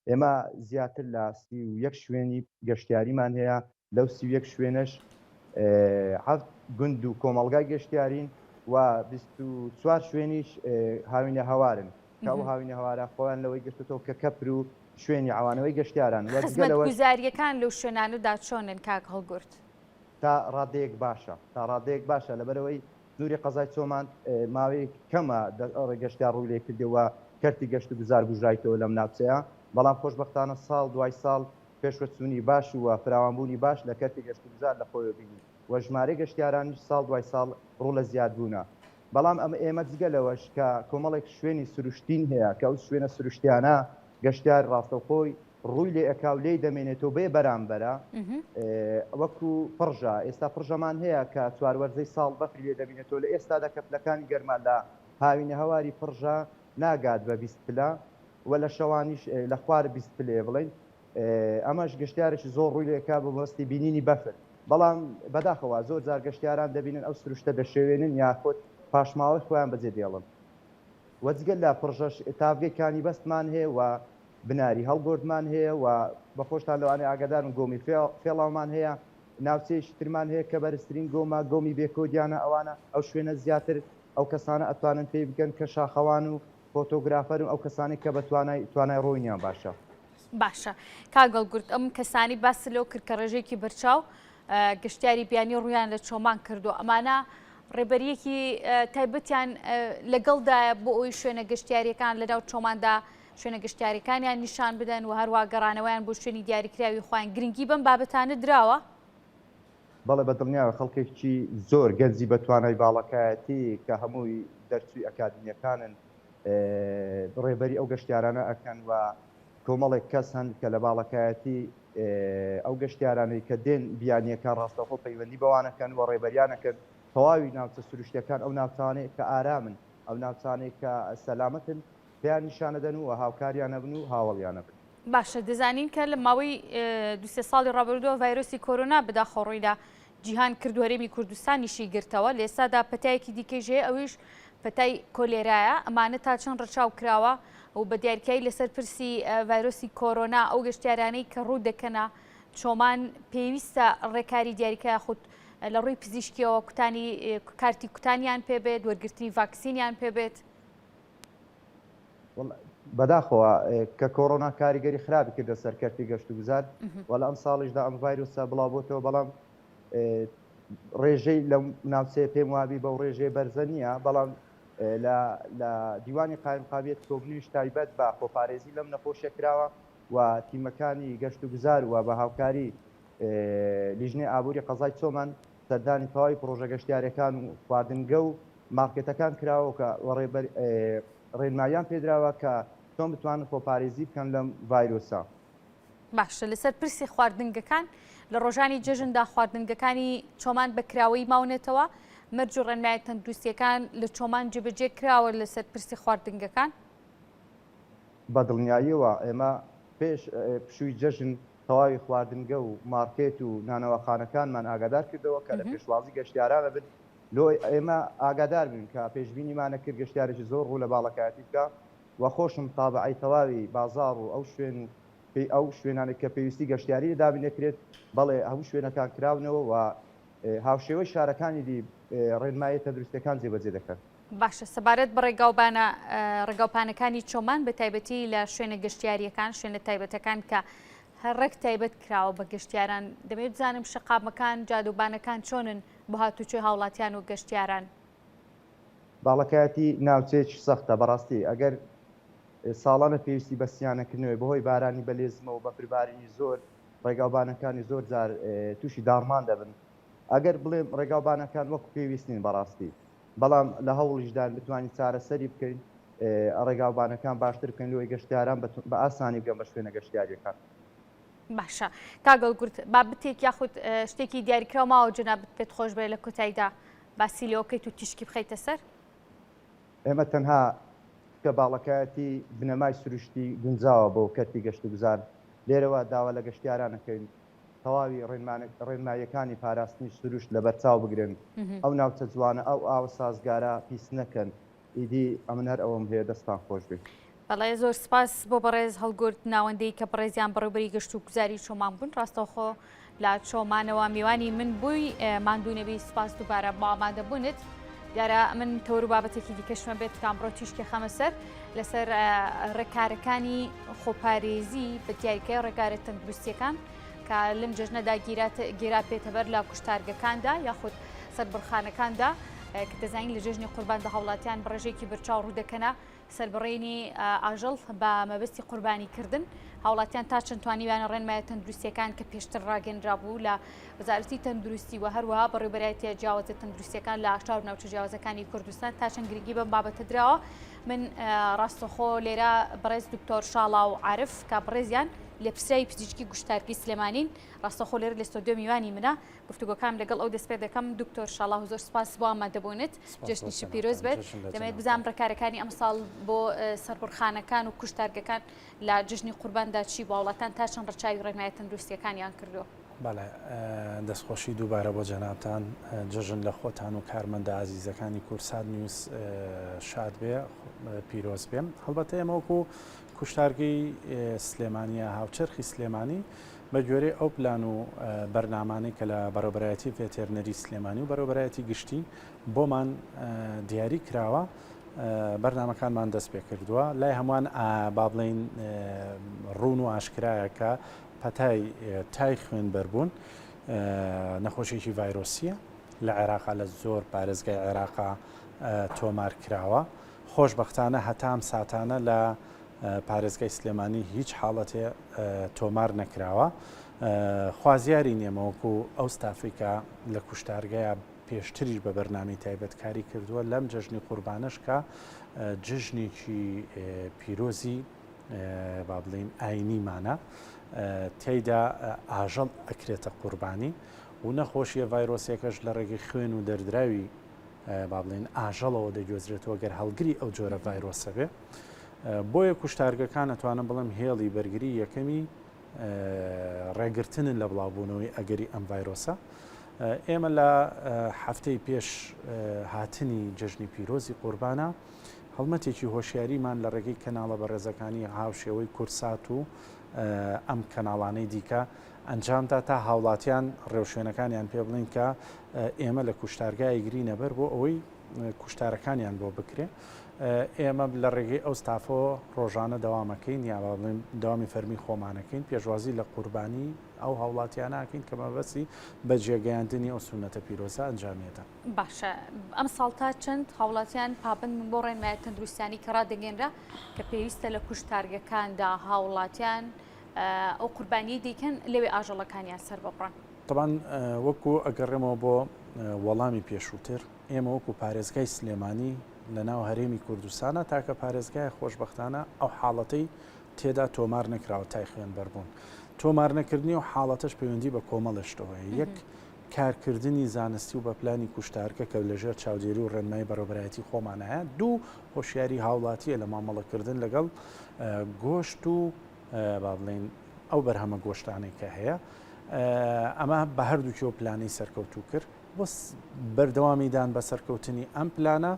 ئێمە زیاتر لە 31 شوێنی گەشتیاریمان هەیە، لەو 31 شوێنش 7 گوند و کۆمەڵگای گەشتیارین و 24 شوێنیش هاوینە هەوارن کە ئەو هاوینە هەوارە خۆیان لەوەی گەشتێتەوە کە کەپر و شوێنی ئەوانەوەی گەشتیاران خزمەتگوزاریەکان لەو شوێنانەدا چۆنن کاک هەڵگورت؟ تا ڕادەیەک باشە لەبەرەوەی سنووری قەزای چۆمان ماوەی کەمە گەشتیار ڕووی لێ کردەوە کەرتی گەشت و گوزار بژایتەوە لەم ناوچەیە، بەڵام خۆشبەختانە ساڵ دوای ساڵ پێشوەچوونی باش و فراوانبوونی باش لە کەرتی گەشت و گوزار لە خۆیەوە بینی و ژمارەی گەشتیارانیش ساڵ دوای ساڵ ڕوو لە زیادبوونە. بەڵام ئێمە جگەلەوەش کە کۆمەڵێک شوێنی سروشتین هەیە کە ئەو شوێنە سروشتیانە گەشتیار ڕاستەوخۆی ڕووی لێ ئەکا و لێی دەمێنێتەوە بێ بەرامبەرە وەکو پڕژە. ئێستا پڕژەمان هەیە کە چواروەرزەی ساڵ بەفری لێ دەبینێتەوە لە ئێستادا کەپلەکانی گەرمان لە هاوینە هەواری پڕژە ناگات بە 20 پلە و لە شەوانیش لە خوار 20 پلێ بڵین. ئەمەش گەشتیارێکی زۆر ڕووی لێکا بە مەستی بینینی بەفر، بەڵام بەداخەوە زۆر جار گەشتیاران دەبینن ئەو سروشتە دەشێوێنن یاخۆت پاشماوەی خۆیان بەجێ دێڵن. وەجگەل لە پڕژەش تاڤگەیەکانی بەستمان هەیە و بناری هەڵگۆردمان هەیە و بەخۆشتان لەوانەیە ئاگادارن گۆمی فێڵاومان هەیە، ناوچەیەکی ترمان هەیە کە بەرزترین گۆمە گۆمی بێکۆدیانە ئەوانە ئەو شوێنە زیاتر ئەو کەسانە ئەتوانن پێی بگەن کە شاخەوان و فۆتۆگرافەر و ئەو کەسانی کە بە توانای ڕۆینیان باشە. باشە کاگەڵگورت ئەم کەسانی باس لەو کرد کە ڕێژێکی بەرچاو گەشتیاری بیانی ڕویان لە چۆمان کردو، ئەمانە ڕێبەریەکی تایبەتیان لەگەڵدایە بۆ ئەوی شوێنە گەشتیاریەکان لەناو چۆماندا شوێنە گەشتیاریەکانیان نیشان بدەن و هەروە گەڕانەوەیان بۆ شوێنی دیاریکراوی خۆیان گرنگی بەم بابەتانە دراوە؟ بەڵێ بەدڵنیاوە خەڵکێکی زۆر گەنجی بە توانای باڵەکایەتی کە هەمووی دەرچووی ئەکادمیەکانن ڕێبەری ئەو گەشتیارانە ئەکەن و کۆمەڵێک کەس هەن کە لە باڵەکایەتی ئەو گەشتیارانەی کە دێن بیانیەکان ڕاستەخۆ پەیوەندی بەوانەکەن و ڕێبەریانەکەن تەواوی ناوچە سروشتەکان ئەو ناوچانەیە کە ئارامن ئەو ناوچانەی کە سەلامەتن پێیان نیشانە دەن و هاوکاریانە بن و هاوڵیانە بن. باشە دەزانین کە لە ماوەی 2 ساڵی ڕابردووە ڤایرۆسی کۆرۆنا بەداخەڕۆیدا جیهان کرد و هەرێمی کوردستانیشی گرتەوە، لە ئێستادا پەتایەکی دیکەی ژێ ئەویش پەتای کۆلێرایە، ئەمانە تا چەند ڕەچاو کراوە و بە دیاریکایی لەسەر پرسی ڤایرۆسی کۆرۆنا ئەو گەشتیارانەی کە ڕوو دەکەنە چۆمان پێویستە ڕێکاری دیاریکای خودت لە ڕووی پزیشکیەوە کارتی کوتانیان پێبێت، وەرگرتنی ڤاکسینیان پێبێت. بەداخەوە کە کۆڕۆنا کاریگەری خراپی کردە سەرکەرتی گەشت و گوزار وەڵا ئەم ساڵیشدا ئەم ڤایرۆسە بڵاو بۆتەوە، بەڵام ڕێژەی لە ناوچەیە پێم وابی بەو ڕێژەیە بەرزە نییە، بەڵام لە دیوانی قایمقابێت کۆبنیش تایبەت بە خۆپارێزی لەم نەخۆشیە کراوە و تیمەکانی گەشت و گوزار و بە هاوکاری لیژنەی ئابووری قەزای چۆمان سەردانی تەواوی پرۆژە گەشتیارەکان و خواردنگە و مارکێتەکان کراوە کە ڕێنماییان پێدراوە کە چۆن بتوانن خۆپارێزی بکەن لەم ڤایرۆسە. باشە لەسەر پرسی خواردنگەکان لە ڕۆژانی جەژندا خواردنگەکانی چۆمان بەکراوەی ماونێتەوە، مەرج و ڕێنمای تەندروستیەکان لە چۆمان جێبەجێ کراوە لەسەر پرسی خواردنگەکان؟ بەدڵنیاییەوە ئێمە پێش پشووی جەژن تەواوی خواردنگە و مارکێت و نانەوەخانەکانمان ئاگادار کردەوە کە لە پێشوازی گەشتیارانە بن لۆ ئێمە ئاگادار بین کە پێشبینیمانە کرد گەشتیارێکی زۆر ڕوو لە باڵەکایەتی بکە و خۆشم تابعی تەواوی بازار و ئەو شوێنانی کە پێویستی گەشتیاری دابینێکرێت بەڵێ هەموو شوێنەکان کراونەوە و هاوشێوەی شارەکانی دی ڕێنمایی تەندروستەکان جێبەجێ دەکەن. باشە سەبارەت بە ڕێگاوپانەکانی چۆمان بە تایبەتی لە شوێنە گەشتیاریەکان شوێنە تایبەتەکان کە هەرڕێک تایبەت کراوە بە گەشتیاران دەمێت بزانم شقامەکان جادوبانەکان چۆنن بۆ هاتوچۆی هاوڵاتیان و گەشتیاران. باڵەکایەتی ناوچەیەکی سەختە بەڕاستی ئەگەر ساڵانە پێویستی بەسییانەکردنەوەی بەهۆی بارانی بەلێزمەوە بە پربارینی زۆر ڕێگاوبانەکانی زۆر جار تووشی داڕمان دەبن ئەگەر بڵێم ڕێگاوبانەکان وەکو پێویستین بەڕاستی بەڵام لە هەوڵیشدان بتوانین چارەسەری بکەین ڕێگاوبانەکان باشتر بکەین لەوەی گەشتیاران بە ئاسانی بگەن بە شوێنە گەشتیاریەکان. باشە کاگەڵگورت با بتێک یاخود شتێکی دیاریکراوە ماوە جەنابەت پێت خۆش بێت لە کۆتاییدا باسی لەوەکەیت و تیشکی بخەیتە سەر؟ ئێمە تەنها کە باڵەکایەتی بنەمای سروشتی گونجاوە بۆ کەرتی گەشت و گوزار لێرەوە داوا لە گەشتیارانەکەین تەواوی ڕێنمایەکانی پاراستنی سروشت لە بەرچاو بگرن ئەو ناوچە جوانە ئەو ئاوە سازگارە پیس نەکەن ئیدی ئەمن هەر ئەوەم هەیە دەستان خۆش بێت. بەڵێ زۆر سپاس بۆ بەڕێز هەڵگورت ناوەندەی کە بەڕێزیان بەڕێوبەری گەشت و گوزاری چۆمان بوون ڕاستەوخۆ لە چۆمانەوە میوانی من بووی ماندوونەبی سپاس دووبارە بۆ ئامادەبوونت دیارە من تەور و بابەتێکی دیکەشمە بێت کامڕۆ تیشکی خەمە سەر لەسەر ڕێکارەکانی خۆپارێزی بە دیاریکەی ڕێکارە تەندروستیەکان کە لەم جەژنەدا گیرا پێتەبەر لە کوشتارگەکاندا یاخود سەربڕخانەکاندا کە دەزانین لە جژنی قوربان هاوڵاتیان بەڕێژێکی بەرچاو ڕوودەکەنە سەربڕێنی ئاژەڵ بە مەبەستی قوربانیکردن هاوڵاتیان تا چەند توانیویانە ڕێنمایە تەندروستیەکان کە پێشتر ڕاگەنرا بوو لە وەزارەتی تەندروستی و هەروەها بەڕێوەبەرایەتی جیاوازە تەندروستیەکان لە ئاشار و ناوچە جیاوازەکانی کوردستان تا چەند گرنگی بەم بابەتە درراوە من ڕاستەخۆ لێرە بەڕێز دکتۆر شاڵا و عارف کە بەڕێزیان لە پرسیایی پزیشکی گوشتارگی سلێمانین ڕاستەخۆ لێرە لە ستۆدیۆ میوانی منە گفتوگۆکان لەگەڵ ئەو دەست پێ دەکەم دکتۆر شاڵا و زۆر سپاس بۆ ئامادەبوونت جەژنیشی پیرۆز بێت دەمێت بزانم ڕێکارەکانی ئەم ساڵ بۆ سەربڕخانەکان و کوشتارگەکان لە جژنی قورباندا چی بۆ وڵاتان تا چەند ڕەچاوی ڕێنمایە تەندروستیەکانیان کردووە. بەڵێ دەستخۆشی دووبارە بۆ جەنابتان جژن لە خۆتان و کارمەندە ئازیزەکانی کورسات نیوز شاد بێ پیرۆز بێم هەڵبەتە ئێمەوەکو کوشتارگەی سلێمانیە هاوچەرخی سلێمانی بە گوێرەی ئەو پلان و بەرنامانەی کە لە بەڕێوەبەرایەتی ڤێتێرنەری سلێمانی و بەڕێوەبەرایەتی گشتی بۆمان دیاری کراوە بەرنامەکانمان دەست پێ کردووە لای هەمووان با بڵێن ڕوون و ئاشکرایە کە پەتای تای خوێن بەربوون نەخۆشیێکی ڤایرۆسیە لە عێراقا لە زۆر پارێزگای عێراقا تۆمار کراوە خۆشبەختانە هەتام ساتانە لە پارێزگای سلێمانی هیچ حاڵەتێ تۆمار نەکراوە خوازیاری نێمەوەکو ئەو ستافیکە لە کوشتارگەیە پێشتریش بە بەرنامی تایبەتکاری کردووە لەم جژنی قوربانش کە جژنێکی پیرۆزی با بڵین ئاینیمانە تێیدا ئاژەڵ ئەکرێتە قوربانی و نەخۆشیە ڤایرۆسێکەش لە ڕێگەی خوێن و دەردراوی با بڵین ئاژەڵەوە دەگوێزرێتەوە گەر هەڵگری ئەو جۆرە ڤایرۆسە بێ بۆیە کوشتارگەکان ئەتوانم بڵم هێڵی بەرگری یەکەمی ڕێگرتنن لە بڵاوبوونەوەی ئەگەری ئەم ڤایرۆسە ئێمە لە هەفتەی پێش هاتنی جژنی پیرۆزی قوربانە هەڵمەتێکی هۆشیاریمان لە ڕێگەی کەناڵە بەڕێزەکانی هاوشێوەی کورسات و ئەم کەناڵانەی دیکە ئەنجامدا تا هاوڵاتیان ڕێوشوێنەکانیان پێ بڵین کە ئێمە لە کوشتارگای گرینە بەر بۆ ئەوەی کوشتارەکانیان بۆ بکرێ ئێمە لە ڕێگەی ئەو ستافۆ ڕۆژانە دەوامەکەین یا بڵێن داوامی فەرمی خۆمانەکەین پێشوازی لە قوربانی ئەو هاوڵاتیانەکەین کە مەبەستی بە جێگەیاندنی ئەو سونەتە پیرۆزە ئەنجامێتە. باشە ئەم ساڵ تا چەند هاوڵاتیان پابند بۆ ڕێنمایە تەندروستیانی کە ڕادەگەێنرا کە پێویستە لە کوشتارگەکاندا هاوڵاتیان ئەو قوربانی دیکەن لەوێ ئاژەڵەکانیان سەر بەبڕن. طبعاً وەکو ئەگەڕێمەوە بۆ وەڵامی پێشووتر ئێمە وەکو پارێزگای سلێمانی لە ناو هەرێمی کوردستانە تاکە پارێزگای خۆشبەختانە ئەو حاڵەتەی تێدا تۆمار نەکراوە تای خوێن بەربوون تۆمار نەکردنی و حاڵەتەش پەیوەندی بە کۆمەڵشتەوەی یەک کارکردنی زانستی و بە پلانی کوشتارکە کە لەژێر چاودێری و ڕێنمایی بەڕێوەبەرایەتی خۆمانەیە دوو هۆشیاری هاوڵاتیە لە مامەڵەکردن لەگەڵ گۆشت و با بڵێن ئەو بەرهەمە گۆشتانەی کە هەیە ئەمە بە هەردووکیەوە پلانەی سەرکەوتوو کرد بۆ بەردەوامیدان بە سەرکەوتنی ئەم پلانە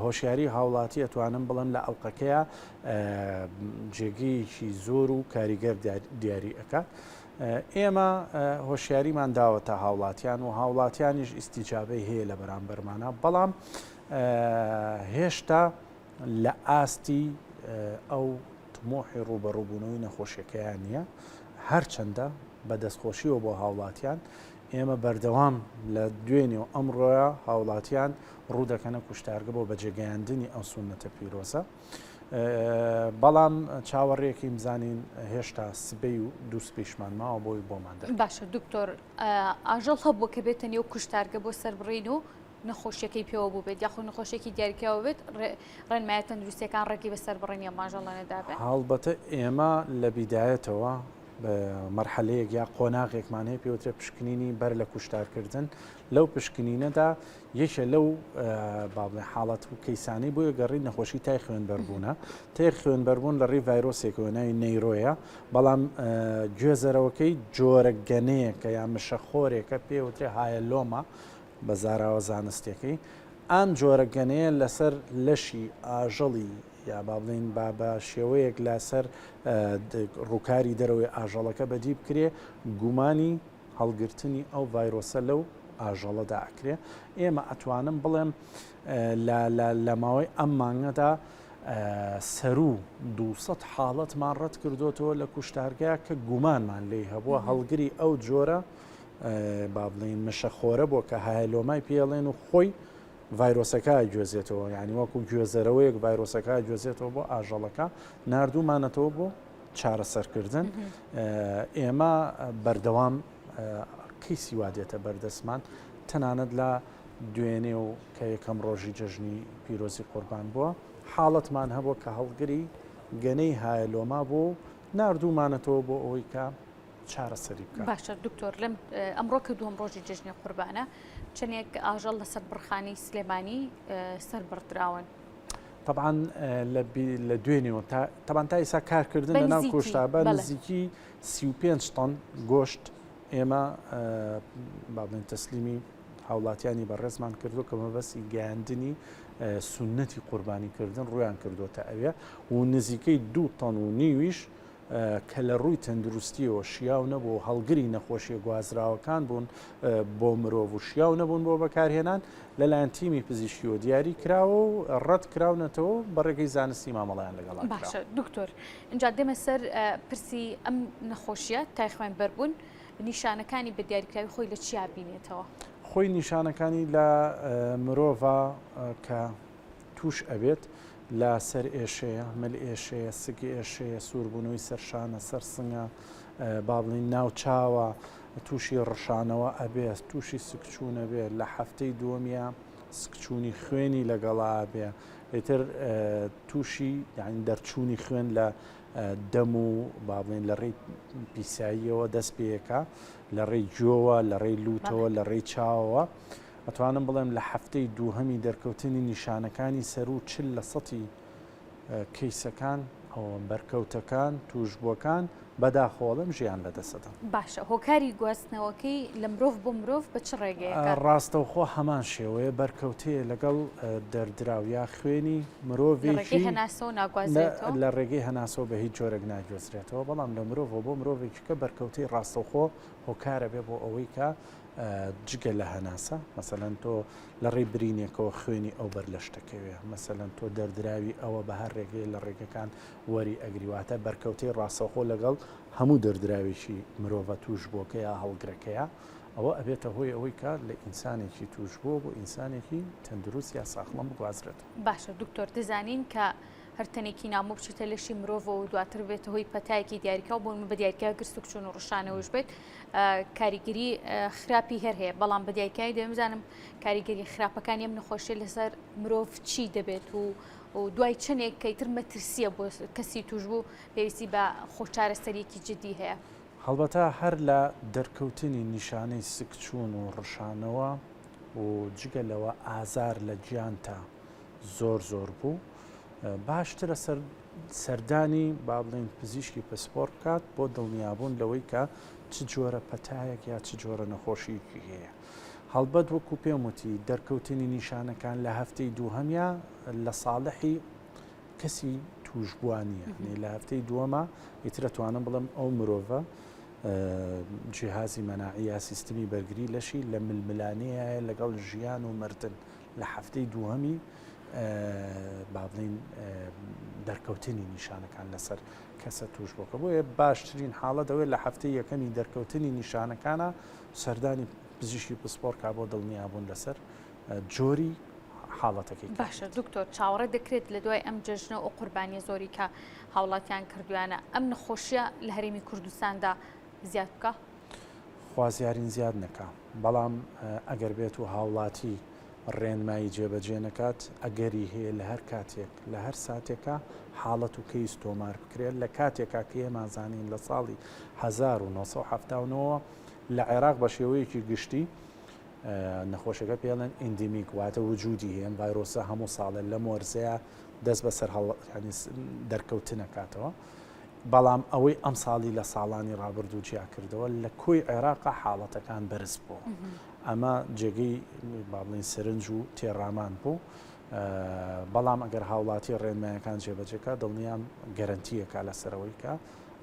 هۆشیاری هاوڵاتی ئەتوانم بڵم لە ئەڵلقەکەیە جێگەیەکی زۆر و کاریگەر دیاری ئەکات ئێمە هۆشیاریمان داوەتە هاوڵاتیان و هاوڵاتیانیش ئیسیجابەی هەیە لە بەرامبەرمانە بەڵام هێشتا لە ئاستی ئەو تمۆحی ڕوبەڕووبوونەوەی نەخۆشیەکەیان نییە هەرچەندە بە دەستخۆشیەوە بۆ هاوڵاتیان ئێمە بەردەوام لە دوێنێ و ئەمڕۆیە هاوڵاتیان ڕوو دەکەنە کوشتارگە بۆ بەجێگەیاندنی ئەو سونەتە پیرۆزە بەڵام چاوەڕێکی بزانین هێشتا سبەی و دووسپیشمان ماوە بۆی بۆمان دەر باشە دکتۆر ئاژەڵ هەبووە کە بێتە نێو کوشتارگە بۆ سەربڕین و نەخۆشیەکەی پێوە بوو بێت یاخۆ نەخۆشیێکی دیاریکەوە بێت ڕێنمایە تەندروستیەکان ڕێکی بەسەر بڕینی ماژەڵە نەدابێت هەڵبەتە ئێمە لە بیدایەتەوە مەرحەلەیەک یا قۆناغێکمان هەیە پێوترێ پشکنینی بەر لە کوشتارکردن لەو پشکنینەدا یەکە لەو باڵێ حاڵەت و کەیسانی بۆیە گەڕی نەخۆشی تای خوێنبەربوونە تای خوێنبەربوون لە ڕێی ڤایرۆسێکەوە ناوی نەیرۆیە بەڵام گوێزەرەوەکەی جۆرە گەنەیەکە یا مشەخۆرێکە پێوترێ هایەلۆمە بە زاراوە زانستیەکەی ئەم جۆرە گەنەیە لەسەر لەشی ئاژەڵی یا با بڵین بە شێوەیەک لەسەر ڕووکاری دەرەوەی ئاژەڵەکە بەدی بکرێ گومانی هەڵگرتنی ئەو ڤایرۆسە لەو ئاژەڵەدا ئەکرێ ئێمە ئەتوانم بڵێم لە ماوەی ئەم مانگەدا سەرو 200 حاڵەتمان ڕەت کردوتەوە لە کوشتارگەیە کە گومانمان لێ هەبووە هەڵگری ئەو جۆرە با بڵین مشەخۆرە بۆ کە هایلۆمای پێڵێن و خۆی ڤایرۆسەکە گوێزێتەوە یعنی وەکو گوێزەرەوەیەک ڤایرۆسەکە گوێزێتەوە بۆ ئاژەڵەکە نردوومانەتەوە بۆ چارەسەرکردن ئێمە بەردەوام کەیسی وادێتە بەردەستمان تەنانەت لە دوێنێ و کە یەکەم ڕۆژی جەژنی پیرۆزی قوربان بووە حاڵەتمان هەبووە کە هەڵگری گەنەی هایلۆما بۆ نردوومانەتەوە بۆ ئەوەی کە چارەسەری بکە. باشە دکتۆر لەم ئەمڕۆ کە دووەم ڕۆژی جژنی قوربانە چەندێک ئاژەڵ لەسەر بڕخانی سلێمانی سەربڕدراون. طبعا لە دوێنێەوە تاان تا ئیسا کارکردن لە ناو کۆشتابە نزیکی 35 تۆن گۆشت ئێمە با بڵین تەسلیمی هاوڵاتیانی بەڕێزمان کردو کە مەبەستی گەیاندنی سونەتی قوربانیکردن ڕویان کردوتە ئەوێ و نزیکەی 2 تۆن و نیویش کە لە ڕووی تەندروستیەوە شیاو نەبوو هەڵگری نەخۆشیە گوازراوەکان بوون بۆ مرۆڤ و شیاو نەبوون بۆ بەکارهێنان لەلایەن تیمی پزیشکیەوە دیاری کراوە و ڕەت کراونەتەوە بە ڕێگەی زانستی مامەڵیان لەگەڵ. باشە دکتۆر اینجا دێمە سەر پرسی ئەم نەخۆشیە تای خوێنبەربوون نیشانەکانی بە دیاریکراوی خۆی لە چیا بینێتەوە؟ خۆی نیشانەکانی لە مرۆڤ کە توش ئەبێت لە سەر ئێشەیە مل ئێشەیە سگی ئێشەیە سووربوونەوەی سەرشانە سەر سنگە با بڵین ناو چاوە تووشی ڕشانەوە ئەبێت تووشی سکچوونە بێت لە هەفتەی دووەمیە سکچوونی خوێنی لەگەڵا بێ ئیتر تووشی یعنی دەرچوونی خوێن لە دەم و با بڵین لە ڕێی پیساییەوە دەست پێیەکە لە ڕێی گوێوە لە ڕێی لوتەوە لە ڕێی چاوەوە ئەتوانم بڵێم لە هەفتەی دووهەمی دەرکەوتنی نیشانەکانی سەر و 40% کەیسەکان ئەو بەرکەوتەکان توشبووەکان بەداخۆڵم ژیان لەدەسەدا. باشە هۆکاری گواستنەوەکەی لە مرۆڤ بۆ مرۆڤ بە چ ڕێگەیەکە؟ ڕاستەوخۆ هەمان شێوەیە بەرکەوتەیە لەگەڵ دەردراویا خوێنی مرۆڤێکی هەناسەوە ناگوازێتەوە لە ڕێگەی هەناسەوە بە هیچ جۆرەك ناگوێزرێتەوە بەڵام لە مرۆڤ بۆ مرۆڤێکی کە بەرکەوتەی ڕاستەوخۆ هۆکارە بێ بۆ ئەوەی کە جگە لە هەناسە مەسەلەن تۆ لە ڕێی برینێکەوە خوێنی ئەو بەر لە شتەکەوێ مەسەلەن تۆ دەردراوی ئەوە بە هەر ڕێگەی لە ڕێگەکان وەری ئەگریواتە بەرکەوتەی ڕاستەوخۆ لەگەڵ هەموو دەردراوێکی مرۆڤە توش بۆکەیە هەڵگرەکەیە ئەوە ئەبێتە هۆی ئەوەی کە لە ئینسانێکی توش بۆ ئینسانێکی تەندروست یا ساخڵەم بگوازرێت. باشە دکتۆر دەزانین کە هەرتەنێکی نامۆ بچێتە لەشی مرۆڤ و دواتر بێتە هۆی پەتایەکی دیاریکە و بۆ بە دیاریکە گرست و کچوون و ڕشانەوەش بێت کاریگەری خراپی هەر هەیە بەڵام بە دیاریکایی دەمزانم کاریگەری خراپەکانی ئەم نەخۆشیە لەسەر مرۆڤ چی دەبێت و دوای چنێک کەیتر مەترسیە بۆ کەسی توش بوو پێویستی بە خۆچارەسەریەکی جدی هەیە. هەڵبەتە هەر لە دەرکەوتنی نیشانەی سکچوون و ڕشانەوە و جگەلەوە ئازار لە گیانتە زۆر بوو باشترە سەر سەردانی با بڵێن پزیشکی پسپۆر بکات بۆ دڵنیابوون لەوەی کە چ جۆرە پەتایەک یا چ جۆرە نەخۆشیکی هەیە. هەڵبەت وەکو پێم وتی دەرکەوتنی نیشانەکان لە هەفتەی دووهەمیە لە ساڵحی کەسی توشبوانیە لە هەفتەی دووەمە ئیترە توانم بڵم ئەو مرۆڤە جیهازی مەناعی یا سیستمی بەرگری لەشی لە ململانەیە لەگەڵ ژیان و مردن لە هەفتەی دووهەمی با بڵین دەرکەوتنی نیشانەکان لەسەر کەسە توش بۆکە بۆیە باشترین حاڵە دەوێت لە هەفتەی یەکەمی دەرکەوتنی نیشانەکانە سەردانی پزیشکی پسپۆر کا بۆ دڵنیابوون لەسەر جۆری حاڵەتەکەی. باشە دکتۆر چاوەڕێ دەکرێت لە دوای ئەم جەژنە و قوربانیە زۆری کە هاوڵاتیان کردویانە ئەم نەخۆشیە لە هەرێمی کوردستاندا زیاد بکە؟ خوازیارین زیاد نەکە، بەڵام ئەگەر بێت و هاوڵاتی ڕێنمایی جێبەجێ نەکات ئەگەری هەیە لە هەر کاتێک لە هەر ساتێکە حاڵەت و کەیس تۆمار بکرێت لە کاتێکا کە ئێمازانین لە ساڵی 1970 لە عێراق بە شێوەیەکی گشتی نەخۆشەکە پێڵێن ئیندیمیک واتە وجودی هەیە ڤایرۆسە هەموو ساڵێ لە مۆرزەیە دەست بەسەر دەرکەوتنەکاتەوە، بەڵام ئەوەی ئەم ساڵی لە ساڵانی ڕابردوو جیا کردەوە لە کۆی عێراقا حاڵەتەکان بەرز بوو. ئەمە جێگەی با بڵین سرنج و تێڕامان بوو، بەڵام ئەگەر هاوڵاتی ڕێنمایەکان جێبەجێکە دڵنیام گەرنتیەکە لەسەرەوەی کە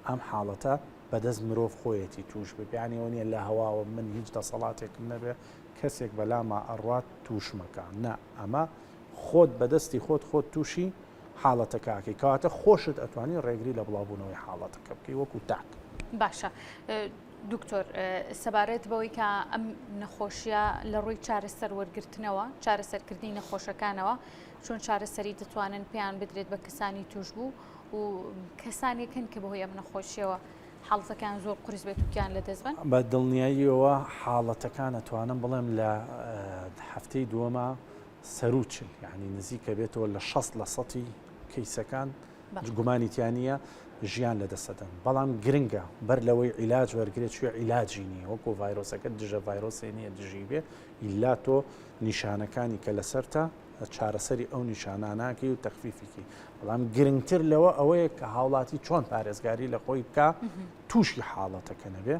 ئەم حاڵەتە بەدەست مرۆڤ خۆیەتی توش ببیانەوە نیە لە هەواوە من هیچ دەسەڵاتێکم نەبێ کەسێک بەلامە ئەڕات توشمەکە نە، ئەمە خۆت بەدەستی خۆت تووشی حاڵەتەکەکەی کەواتە خۆشت ئەتوانی ڕێگری لە بڵاوبوونەوەی حاڵەتەکە بکەی وەکو تاک. باشە دکتۆر سەبارەت بەوەی کە ئەم نەخۆشیە لە ڕووی چارەسەر وەرگرتنەوە چارەسەرکردنی نەخۆشەکانەوە چۆن چارەسەری دەتوانن پێیان بدرێت بە کەسانی توش بوو و کەسانێکن کە بەهۆی ئەم نەخۆشیەوە حاڵەتەکان زۆر قورس بێت وکیان لە دەستبن؟ بە دڵنیاییەوە حاڵەتەکان ئەتوانم بڵێم لە هەفتەی دووەمە سەرروچن یعنی نزیکە بێتەوە لە 60% کەیسەکان گومانیتیانە ژیان لەدەسەدەن، بەڵام گرنگە بەر لەوەی عیلاج وەرگێت شوێ عیلاجی نیە وەکو ڤایرۆسەکە دژە ڤایرۆسی نییە دژی بێ ئیلا تۆ نیشانەکانی کە لەسەرتە چارەسەری ئەو نیشاناناکی و تەخفیفیکی، بەڵام گرنگتر لەوە ئەوەیە کە هاوڵاتی چۆن پارێزگاری لە خۆی بکە تووشی حاڵەتەکە نەبێ،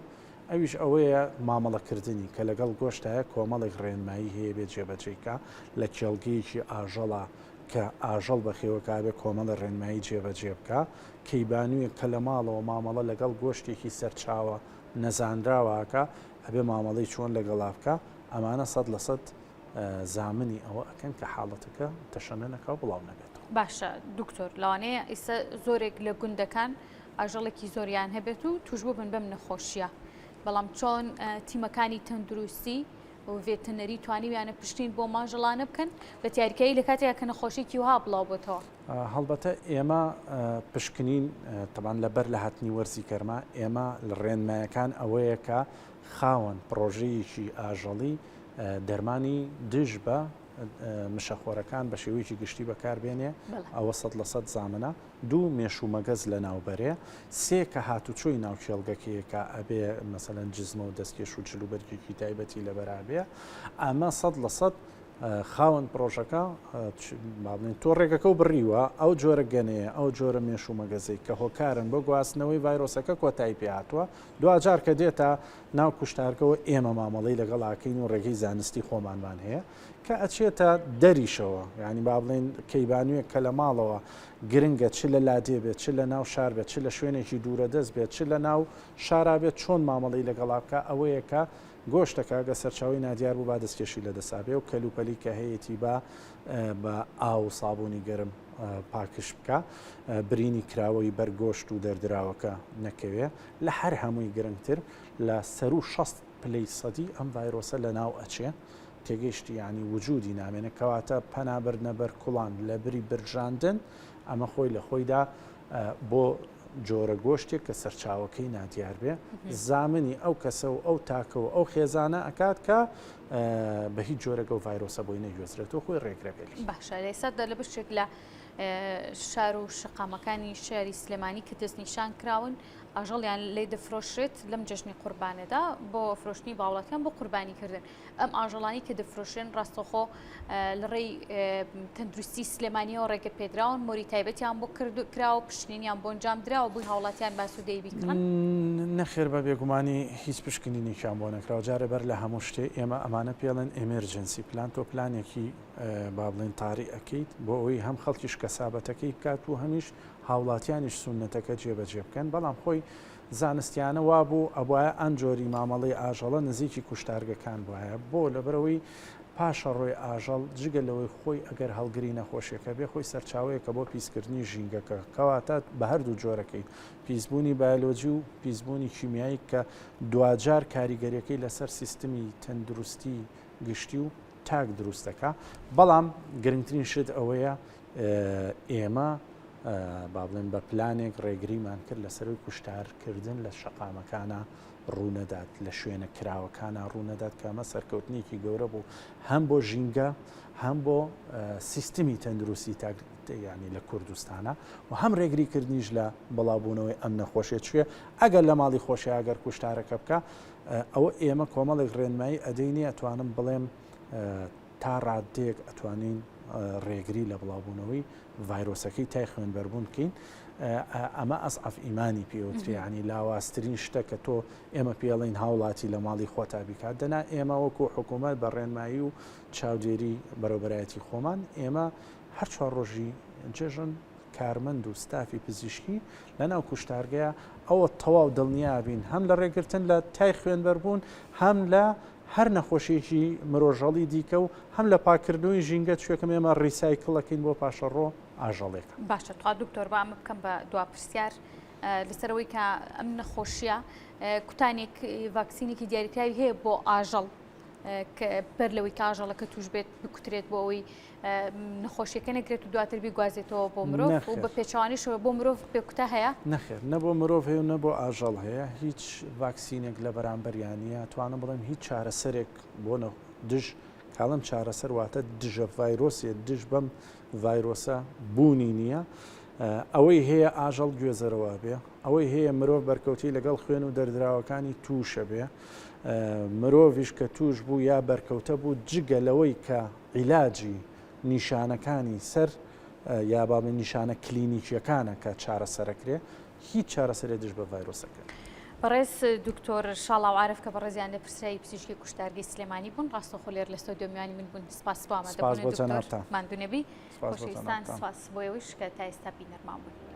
ئەویش ئەوەیە مامەڵەکردنی کە لەگەڵ گۆشتایە کۆمەڵێک ڕێنمایی هەیە بێت جێبەجێکە لە کێڵگەیەکی ئاژەڵە کە ئاژەڵ بەخێوەکە بێ کۆمەڵە ڕێنمایی جێبەجێ بکە کەیبانوویە کە لە ماڵەوە مامەڵە لەگەڵ گۆشتێکی سەرچاوە نەزانراوەکە ئەبێ مامەڵەی چۆن لەگەڵا بکە، ئەمانە 100% زامنی ئەوە ئەکەن کە حاڵەتەکە تەشەنەنەکە بڵاو نەبێت. باشە دکتۆر لەوانەیە ئێستا زۆرێک لە گوندەکان ئاژەڵێکی زۆریان هەبێت و توشبوو بن بەم نەخۆشیە، بەڵام چۆن تیمەکانی تەندروستی و ڤێتەنەری توانیویانە پشتین بۆ ماژەڵانە بکەن بە دیاریکەری لە کاتێک کە نەخۆشیی وها بڵاو بێتەوە؟ هەڵبەتە ئێمە پشکنین تەبان لەبەر لە هاتنی وەرزی کەرما ئێمە لە ڕێنمایەکان ئەوەیە کە خاوەن پرۆژەیەکی ئاژەڵی دەرمانی دژ بە مشەخۆرەکان بە شێوەیەکی گشتی بەکاربێنێ ئەوە 100% زامنە، دوو مێشومەگەز لە ناوبەرێ، سێ کە هاتوچۆی ناوکێڵگەکەیەکە ئەبێ مەسەلەن جزمە و دەستکێش و جلوبەرگێکی تایبەتی لەبەرابێ، ئەمە 100% خاوەن پرۆژەکە باڵێن تۆ ڕێگەکە و بڕیوە ئەو جۆرە گەنەیە ئەو جۆرە مێشومەگەزەی کە هۆکارن بۆ گواستنەوەی ڤایرۆسەکە کۆتایی پێهاتووە، دوجار کە دێتە ناو کوشتارکەوە ئێمە مامەڵەی لەگەڵاکەین و ڕێگەی زانستی خۆمانمان هەیە کە ئەچێتە دەریشەوە، یعنی با بڵێن کەیبانوویە کە لە ماڵەوە گرنگە چ لە لادێ بێت چ لە ناو شار بێت چ لە شوێنێکی دوورە دەست بێت چ لە ناو شارا بێت چۆن مامەڵەی لەگەڵا بکە ئەوەیە کە گۆشتەکە گە سەرچاوی نادیار بوو با دەستکێشی لە دەسابێ و کەلوپەلی کە هەیەی بە ئاو سابوونی گەرم پاکش بکە، برینی کراوەی بەرگۆشت و دەردراوەکە نەکەوێ، لە هەر هەمووی گرنگتر لە سەر و 60 پلەی سەدی ئەم ڤایرۆسە لە ناو ئەچێ تێگەیشتی ینی وجودی نامێنە کەواتە پەنابردنە بەر کوڵان لە بری برژاندن ئەمە خۆی لە خۆیدا بۆ جۆرە گۆشتێک کە سەرچاوەکەی نادیار بێ زامنی ئەو کەسە و ئەو تاکە و ئەو خێزانە ئەکات کە بە هیچ جۆرەگە و ڤایرۆسە بۆی نەگوێزرێتەوە خۆی ڕێکرەبێت. باشە لێسەدا لە بشێک لە شار و شقامەکانی شاری سلێمانی کە دەستنیشان کراون ئاژەڵیان لێ دەفرۆشێت لەم جژنی قوربانەدا بۆ فرۆشتنی باوڵاتیان بۆ قوربانیکردن ئەم ئاژەڵانی کە دەفرۆشێن ڕاستەخۆ لە ڕێی تەندروستی سلێمانیەوە ڕێگە پێدراون مۆری تایبەتیان بۆ کراوە پشتینیان بۆ ئەنجام درراوە بووی هاوڵاتیان باسوودەی بیکڕن نەخێر بە بێگومانی هیچ پشکنینێکیان بۆ نەکراوە جارە بەر لە هەموو شتێ ئێمە ئەمانە پێڵێن ئێمێرجنسی پلان تۆ پلانێکی با بڵێن تاڕی ئەەکەیت بۆ ئەوەی هەم خەڵکیش کەسابەتەکەی بکات و هەمیش هاوڵاتیانیش سونەتەکە جێبەجێ بکەن بەڵام خۆی زانستیانە وا بوو ئەوایە ئەم جۆری مامەڵی ئاژەڵە نزیکی کوشتارگەکان وایە بۆ لەبەرەوەی پاشە ڕۆی ئاژەڵ جگە لەوەی خۆی ئەگەر هەڵگری نەخۆشیەکە بێ خۆی سەرچاوەیەکە بۆ پیسکردنی ژینگەکە کەواتە بە هەردوو جۆرەکەی پیسبوونی بایۆلۆجی و پیسبوونی کیمیایی کە دوجار کاریگەریەکەی لەسەر سیستمی تەندروستی گشتی و تاک دروستەکە بەڵام گرنگترین شت ئەوەیە ئێمە با بڵێن بە پلانێک ڕێگریمان کرد لەسەروی کوشتارکردن لە شەقامەکانە ڕوونەدات لە شوێنە کراوەکانە ڕوونەدات کە ئەمە سەرکەوتنیەکی گەورە بوو هەم بۆ ژینگە هەم بۆ سیستمی تەندروستی ینی لە کوردستانە و هەم ڕێگریکردنیش لە بەڵاوبوونەوەی ئەم نەخۆشیە چوێ ئەگەر لە ماڵی خۆشی ئەگەر کوشتارەکە بکە ئەوە ئێمە کۆمەڵێک ڕێنمایی ئەدەینی ئەتوانم بڵێم تا ڕادێک ئەتوانین ڕێگری لە بڵاوبوونەوەی ڤایرۆسەکەی تای خوێنبەربوون بکەین ئەمە ئەسعەف ئیمانی پێوتری ینی لاوااسترین شتە کە تۆ ئێمە پێڵین هاوڵاتی لە ماڵی خۆتا بیکات دەنا ئێمە وەکو حکوومەت بە ڕێنمایی و چاودێری بەرەوبەرایەتی خۆمان ئێمە هەر چوار ڕۆژی جێژن کارمەند و ستافی پزیشکی لەناو کوشتارگەیە ئەوە تەواو دڵنیابین هەم لە ڕێگرتن لە تای خوێنبەربوون هەم لە هەر نەخۆشیێکی مرۆژەڵی دیکە و هەم لە پاکردنەوەی ژینگە شوێکم ئێمە ڕیسایکڵەکەین بۆ پاشەڕۆ ئاژەڵێک باشە تا دکتۆر با ئەمە بکەم بە دوا پرسیار لەسەرەوەی کە ئەم نەخۆشیە کوتانێک ڤاکسینێکی دیاریکراوی هەیە بۆ ئاژەڵ بەر لەوەی کە ئاژەڵەکە توش بێت بکوترێت بۆ ئەوەی نەخۆشیەکە نەگرێت و دواتر بیگوازێتەوە بۆ مرۆڤ و بە پێچوانیشەوە بۆ مرۆڤ پێکوتە هەیە نەخێر نە بۆ مرۆڤ هەیە و نە بۆ ئاژەڵ هەیە هیچ ڤاکسینێک لە بەرامبەریانە توانم بڵێم هیچ چارەسەرێک بۆ دژ کاڵم چارەسەر واتە دژە ڤایرۆسیە دژ بەم ڤایرۆسە بوونی نییە ئەوەی هەیە ئاژەڵ گوێزەرەوە بێ ئەوەی هەیە مرۆڤ بەرکەوتی لەگەڵ خوێن و دەردراوەکانی تووشە بێ مرۆڤیش کە توش بوو یا بەرکەوتە بوو جگە لەوەی کە عیلاجی نیشانەکانی سەر یا بابە نیشانە کلینیکیەکانە کە چارەسەرەکرێ هیچ چارەسەرێ دژ بە ڤایرۆسەکە بەڕێز دکتۆر شاڵاو عارف کە بەڕێزیان لە پرسایی پزیشکی کوشتارگەی سلێمانی بوون ڕاستەخۆ لێر لە ستۆدیۆمیانی من بوون سپاس بۆ ئامادەبوونی دکتۆر ماندوونەبی خۆشەویستان سپاس بۆ ئەوەیش کە تا ئێستا بینەرمان بوون